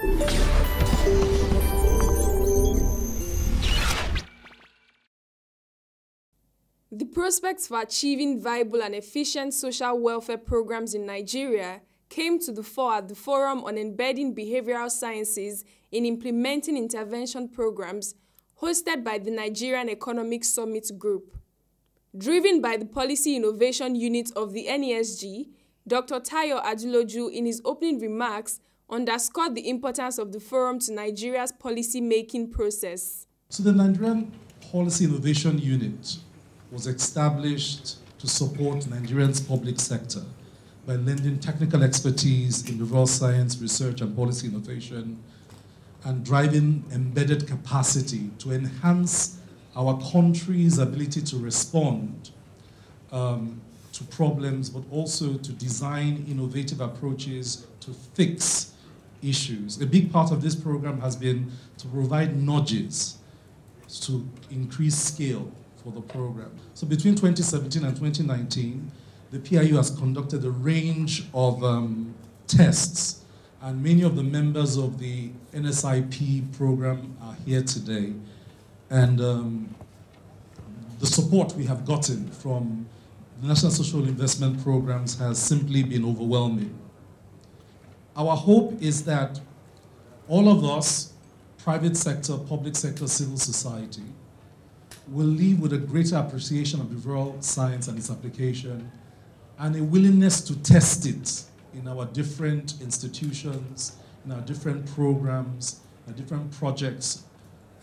The prospects for achieving viable and efficient social welfare programs in Nigeria came to the fore at the Forum on Embedding Behavioral Sciences in Implementing Intervention Programs, hosted by the Nigerian Economic Summit Group. Driven by the Policy Innovation Unit of the NESG, Dr. Tayo Aduloju, in his opening remarks, underscored the importance of the forum to Nigeria's policy-making process. So the Nigerian Policy Innovation Unit was established to support Nigeria's public sector by lending technical expertise in behavioral science, research, and policy innovation, and driving embedded capacity to enhance our country's ability to respond to problems, but also to design innovative approaches to fix issues. A big part of this program has been to provide nudges to increase scale for the program. So between 2017 and 2019, the PIU has conducted a range of tests, and many of the members of the NSIP program are here today. And the support we have gotten from the National Social Investment Programs has simply been overwhelming. Our hope is that all of us, private sector, public sector, civil society, will leave with a greater appreciation of behavioral science and its application, and a willingness to test it in our different institutions, in our different programs, our different projects,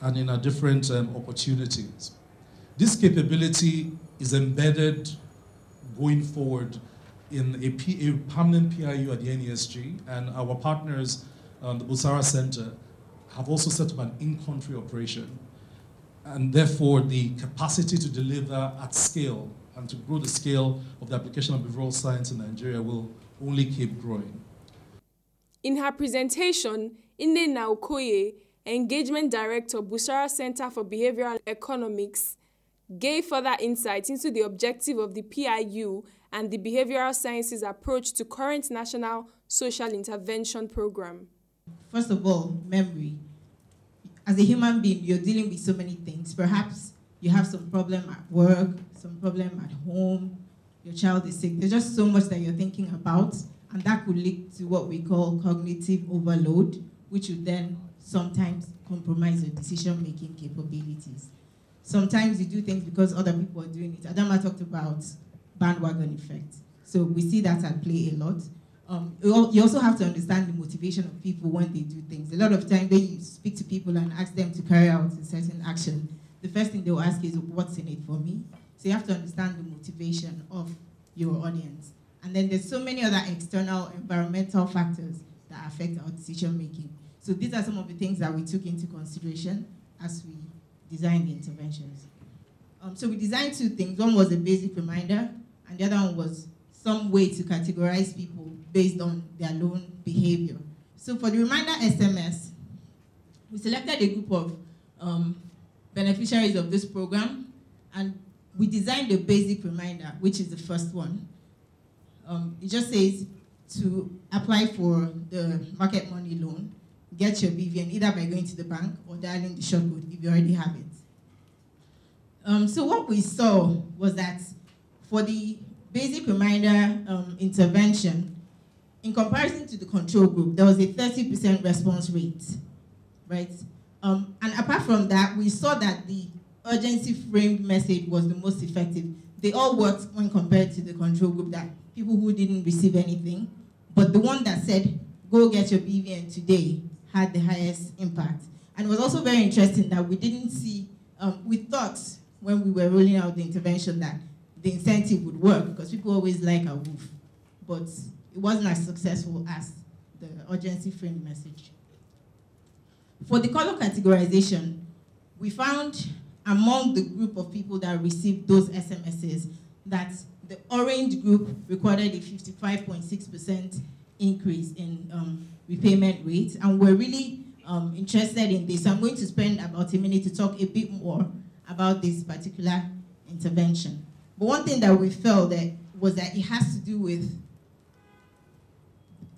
and in our different opportunities. This capability is embedded going forward in a permanent PIU at the NESG, and our partners, the Busara Center, have also set up an in-country operation. And therefore, the capacity to deliver at scale and to grow the scale of the application of behavioral science in Nigeria will only keep growing. In her presentation, Inde Naukoye, Engagement Director, Busara Center for Behavioral Economics, gave further insight into the objective of the PIU and the behavioral sciences approach to current national social intervention program. First of all, memory. As a human being, you're dealing with so many things. Perhaps you have some problem at work, some problem at home, your child is sick. There's just so much that you're thinking about, and that could lead to what we call cognitive overload, which would then sometimes compromise your decision-making capabilities. Sometimes you do things because other people are doing it. Adama talked about bandwagon effect. So we see that at play a lot. You also have to understand the motivation of people when they do things. A lot of times when you speak to people and ask them to carry out a certain action, the first thing they'll ask is, what's in it for me? So you have to understand the motivation of your audience. And then there's so many other external environmental factors that affect our decision making. So these are some of the things that we took into consideration as we designed the interventions. So we designed two things. One was a basic reminder, and the other one was some way to categorize people based on their own behavior. So for the reminder SMS, we selected a group of beneficiaries of this program, and we designed a basic reminder, which is the first one. It just says to apply for the market money loan, get your BVN either by going to the bank or dialing the short code if you already have it. So what we saw was that for the basic reminder intervention, in comparison to the control group, there was a 30% response rate, right? And apart from that, we saw that the urgency framed message was the most effective. They all worked when compared to the control group, that people who didn't receive anything, but the one that said, go get your BVN today, had the highest impact. And it was also very interesting that we didn't see, we thought when we were rolling out the intervention that the incentive would work because people always like a woof, but it wasn't as successful as the urgency framed message. For the color categorization, we found among the group of people that received those SMSs that the orange group recorded a 55.6% increase in repayment rates, and we're really interested in this. I'm going to spend about a minute to talk a bit more about this particular intervention. But one thing that we felt was that it has to do with,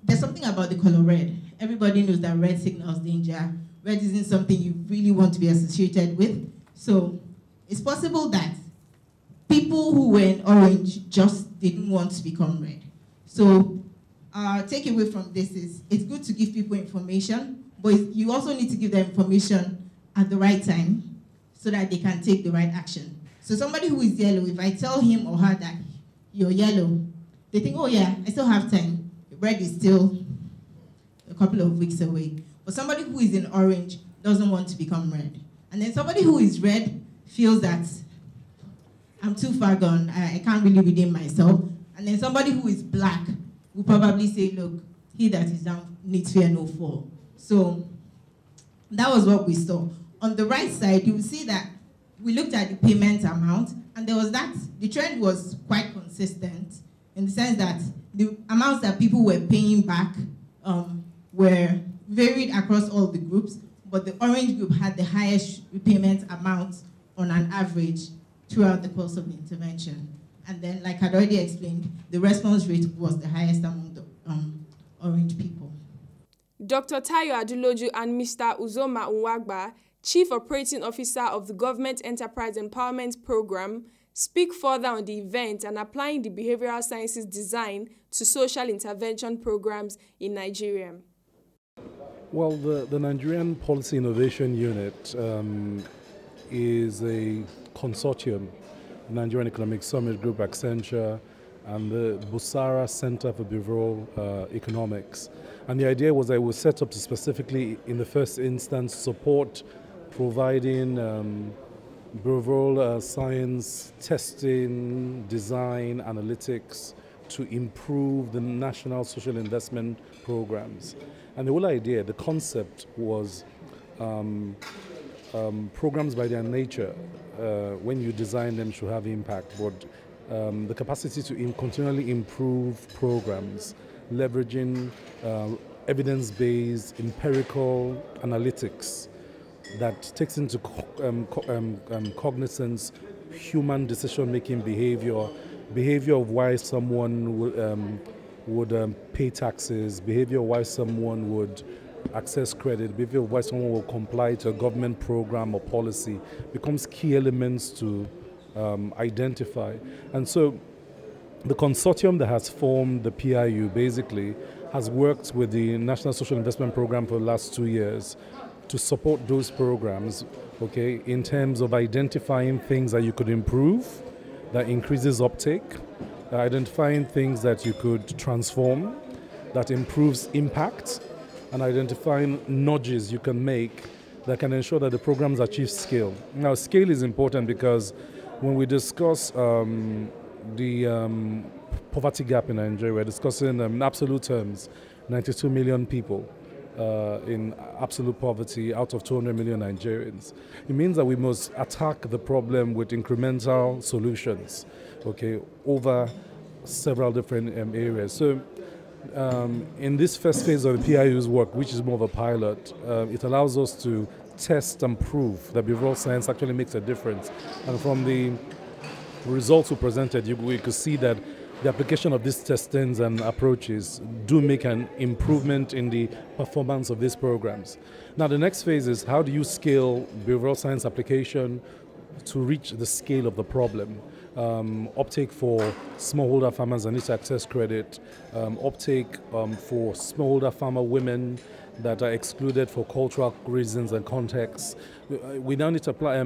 there's something about the color red. everybody knows that red signals danger. Red isn't something you really want to be associated with. So it's possible that people who were in orange just didn't want to become red. So takeaway from this is it's good to give people information, but you also need to give them information at the right time so that they can take the right action. So somebody who is yellow, if I tell him or her that you're yellow, they think, oh yeah, I still have time. Red is still a couple of weeks away. But somebody who is in orange doesn't want to become red. And then somebody who is red feels that I'm too far gone, I can't really redeem myself. And then somebody who is black will probably say, look, he that is down needs fear no fall. So that was what we saw. On the right side, you will see that we looked at the payment amount, and there was that, the trend was quite consistent in the sense that the amounts that people were paying back were varied across all the groups, but the orange group had the highest repayment amount on an average throughout the course of the intervention. And then, like I'd already explained, the response rate was the highest among the orange people. Dr. Tayo Aduloju and Mr. Uzoma Nwagba, Chief Operating Officer of the Government Enterprise Empowerment Program, speak further on the event and applying the behavioral sciences design to social intervention programs in Nigeria. Well, the Nigerian Policy Innovation Unit is a consortium, Nigerian Economic Summit Group, Accenture, and the Busara Center for Behavioral Economics. And the idea was that it was set up to specifically, in the first instance, support providing behavioral science testing, design, analytics to improve the national social investment programs. And the whole idea, the concept was programs by their nature, when you design them, should have impact, but the capacity to continually improve programs, leveraging evidence-based empirical analytics that takes into cognizance human decision-making behavior of why someone would pay taxes, behavior of why someone would access credit, behavior of why someone will comply to a government program or policy becomes key elements to identify. And so the consortium that has formed the PIU basically has worked with the National Social Investment Program for the last 2 years to support those programs, okay, in terms of identifying things that you could improve, that increases uptake, identifying things that you could transform, that improves impact, and identifying nudges you can make that can ensure that the programs achieve scale. Now, scale is important because when we discuss the poverty gap in Nigeria, we're discussing in absolute terms 92 million people in absolute poverty out of 200 million Nigerians. It means that we must attack the problem with incremental solutions, okay, over several different areas. So in this first phase of the PIU's work, which is more of a pilot, it allows us to test and prove that behavioral science actually makes a difference. And from the results we presented, we could see that the application of these testings and approaches do make an improvement in the performance of these programs. Now, the next phase is how do you scale behavioral science application to reach the scale of the problem? Uptake for smallholder farmers that need to access credit, uptake for smallholder farmer women that are excluded for cultural reasons and contexts. We now need to apply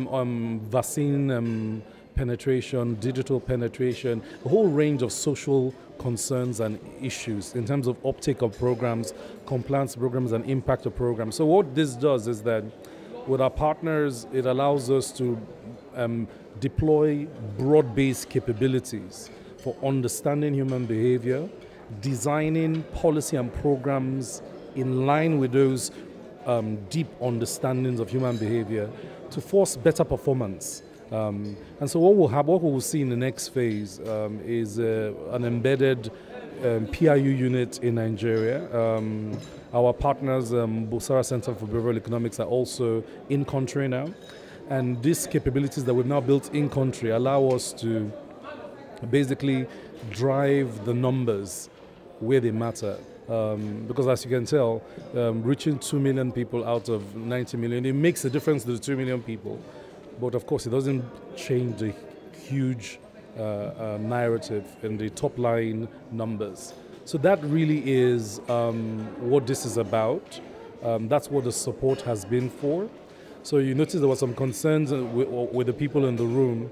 vaccine penetration, digital penetration, a whole range of social concerns and issues in terms of uptake of programs, compliance programs, and impact of programs. So what this does is that with our partners, it allows us to deploy broad-based capabilities for understanding human behavior, designing policy and programs in line with those deep understandings of human behavior to force better performance. And so what we will see in the next phase is an embedded PIU unit in Nigeria. Our partners, Busara Center for Behavioral Economics, are also in country now. And these capabilities that we've now built in country allow us to basically drive the numbers where they matter. Because as you can tell, reaching 2 million people out of 90 million, it makes a difference to the 2 million people. But of course, it doesn't change the huge narrative in the top line numbers. So that really is what this is about. That's what the support has been for. So you notice there were some concerns with the people in the room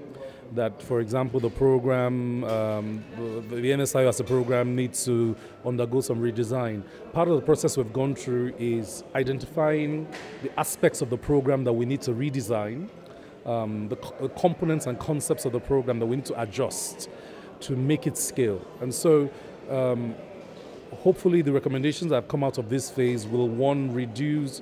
that, for example, the program, the NSIP as a program needs to undergo some redesign. Part of the process we've gone through is identifying the aspects of the program that we need to redesign, the components and concepts of the program that we need to adjust to make it scale. And so hopefully the recommendations that have come out of this phase will, one, reduce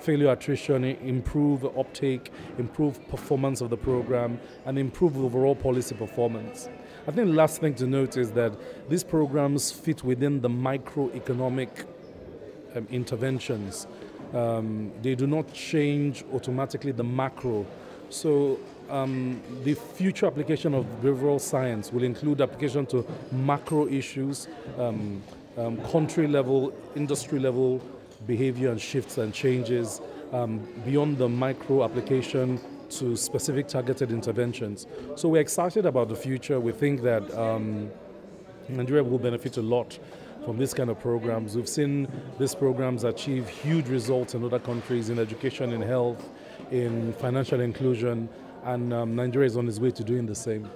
failure attrition, improve uptake, improve performance of the program, and improve overall policy performance. I think the last thing to note is that these programs fit within the microeconomic interventions. They do not change automatically the macro. So the future application of behavioral science will include application to macro issues, country level, industry level behavior and shifts and changes, beyond the micro application to specific targeted interventions. So we're excited about the future. We think that Nigeria will benefit a lot from this kind of programs. We've seen these programs achieve huge results in other countries in education, in health, in financial inclusion, and Nigeria is on its way to doing the same.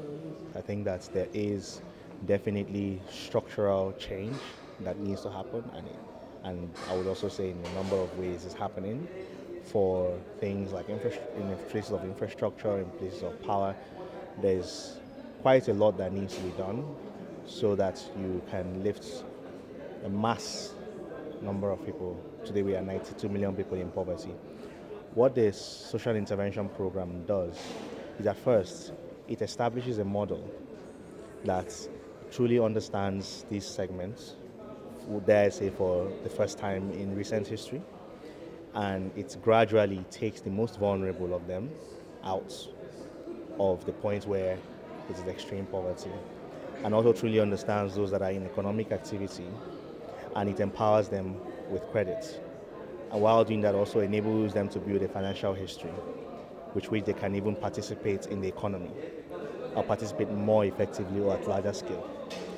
I think that there is definitely structural change that needs to happen, and I would also say in a number of ways it's happening for things like in places of infrastructure, in places of power. There's quite a lot that needs to be done so that you can lift a mass number of people. Today we are 92 million people in poverty. What this social intervention program does is at first it establishes a model that truly understands these segments, dare I say for the first time in recent history, and it gradually takes the most vulnerable of them out of the point where it is extreme poverty, and also truly understands those that are in economic activity, and it empowers them with credit. And while doing that, also enables them to build a financial history, which they can even participate in the economy, or participate more effectively or at larger scale.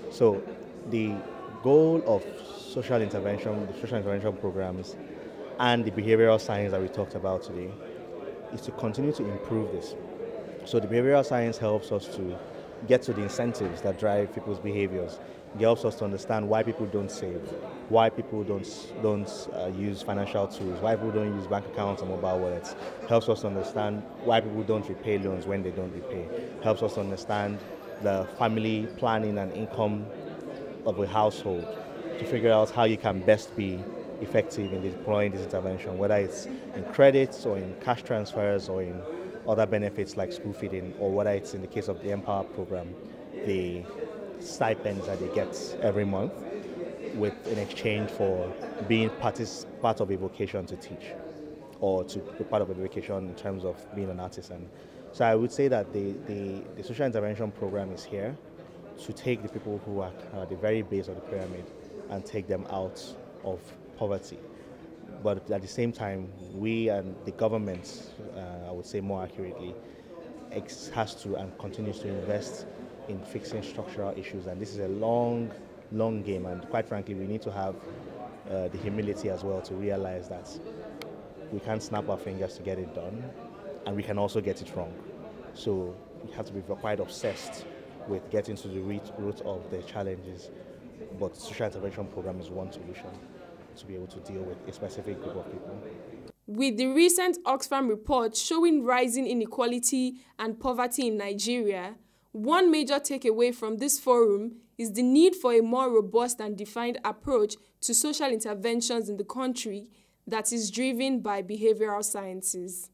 So the goal of social intervention, the social intervention programs, and the behavioral science that we talked about today is to continue to improve this. So the behavioral science helps us to get to the incentives that drive people's behaviors. It helps us to understand why people don't save, why people don't use financial tools, why people don't use bank accounts and mobile wallets. Helps us to understand why people don't repay loans when they don't repay. Helps us to understand the family planning and income of a household to figure out how you can best be effective in deploying this intervention, whether it's in credits or in cash transfers or in other benefits like school feeding, or whether it's in the case of the Empower program, the stipends that they get every month in exchange for being part of a vocation to teach, or to be part of a vocation in terms of being an artisan. So I would say that the social intervention program is here to take the people who are at the very base of the pyramid and take them out of poverty. But at the same time, we and the government, I would say more accurately, has to and continues to invest in fixing structural issues. And this is a long game. And quite frankly, we need to have the humility as well to realize that we can't snap our fingers to get it done, and we can also get it wrong. So we have to be quite obsessed with getting to the root of the challenges. But the social intervention program is one solution to be able to deal with a specific group of people. With the recent Oxfam report showing rising inequality and poverty in Nigeria, one major takeaway from this forum is the need for a more robust and defined approach to social interventions in the country that is driven by behavioral sciences.